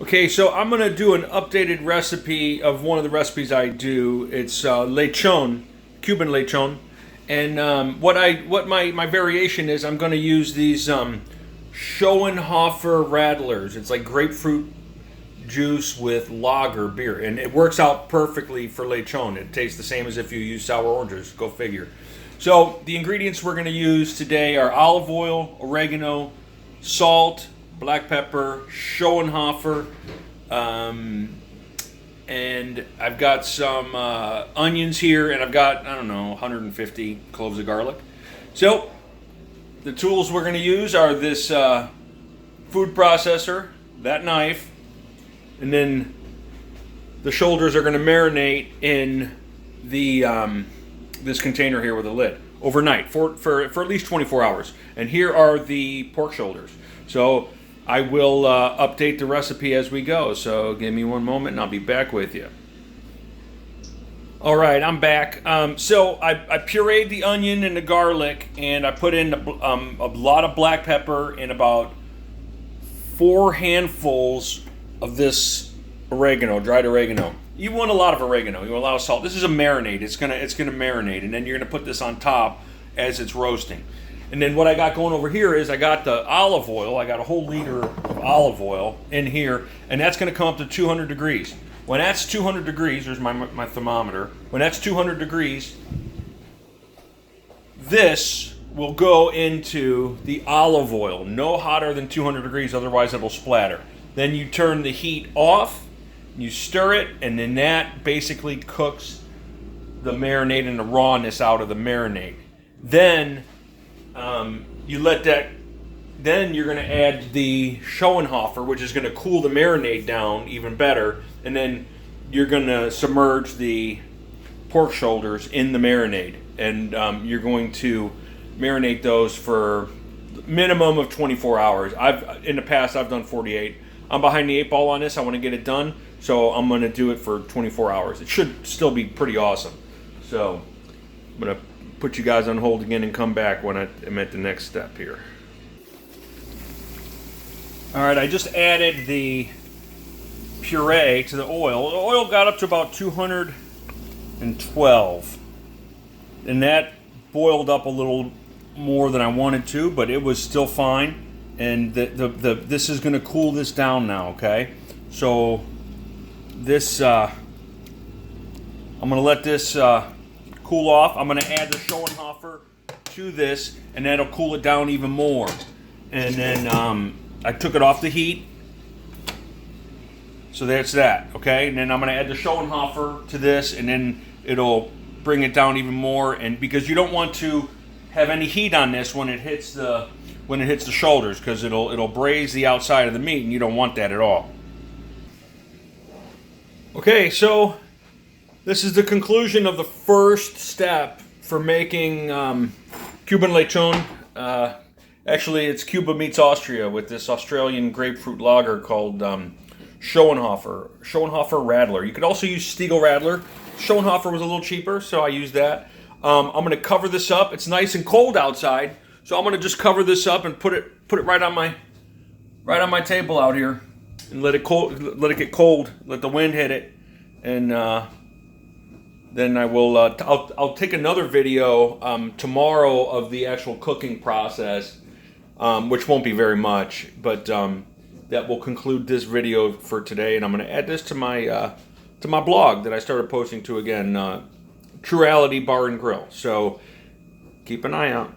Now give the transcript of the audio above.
Okay, so I'm gonna do an updated recipe of one of the recipes I do. It's lechon, Cuban lechon, and what my variation is. I'm gonna use these Schoenhofer Radlers. It's like grapefruit juice with lager beer, and it works out perfectly for lechon. It tastes the same as if you use sour oranges. Go figure. So the ingredients we're going to use today are olive oil, oregano, salt, black pepper, Schoenhofer, and I've got some onions here, and I've got, I don't know, 150 cloves of garlic. So the tools we're going to use are this food processor, that knife, and then the shoulders are going to marinate in the this container here with a lid overnight for at least 24 hours. And here are the pork shoulders. So I will update the recipe as we go. So give me one moment and I'll be back with you. All right, I'm back. So I pureed the onion and the garlic, and I put in a lot of black pepper and about 4 handfuls of this oregano, dried oregano. You want a lot of oregano. You want a lot of salt. This is a marinade. It's gonna marinate, and then you're gonna put this on top as it's roasting. And then what I got going over here is I got the olive oil. I got a whole liter of olive oil in here, and that's gonna come up to 200 degrees. When that's 200 degrees, there's my thermometer. When that's 200 degrees, this will go into the olive oil. No hotter than 200 degrees, otherwise it'll splatter. Then you turn the heat off, you stir it, and then that basically cooks the marinade and the rawness out of the marinade. Then you let that, then you're going to add the Schoenhofer, which is going to cool the marinade down even better, and then you're going to submerge the pork shoulders in the marinade, and you're going to marinate those for minimum of 24 hours. In the past I've done 48. I'm behind the 8 ball on this. I want to get it done, so I'm going to do it for 24 hours. It should still be pretty awesome. So I'm going to put you guys on hold again and come back when I'm at the next step here. All right, I just added the puree to the oil. The oil got up to about 212, and that boiled up a little more than I wanted to, but it was still fine. And this is going to cool this down now, okay? So this, I'm going to let this cool off. I'm going to add the Schoenhofer to this, and that'll cool it down even more. And then I took it off the heat. So that's that, okay? And then I'm going to add the Schoenhofer to this, and then it'll bring it down even more. And because you don't want to have any heat on this when it hits the shoulders, because it'll braise the outside of the meat, and you don't want that at all. Okay, so this is the conclusion of the first step for making Cuban lechon. Actually, it's Cuba meets Austria with this Australian grapefruit lager called Schoenhofer Radler. You could also use Stiegl Radler. Schoenhofer was a little cheaper, so I used that. I'm going to cover this up. It's nice and cold outside, so I'm going to just cover this up and put it right on my table out here, and let it get cold. Let the wind hit it, and then I will. I'll take another video tomorrow of the actual cooking process, which won't be very much, but that will conclude this video for today. And I'm going to add this to my blog that I started posting to again, Truality Bar and Grill. So keep an eye out.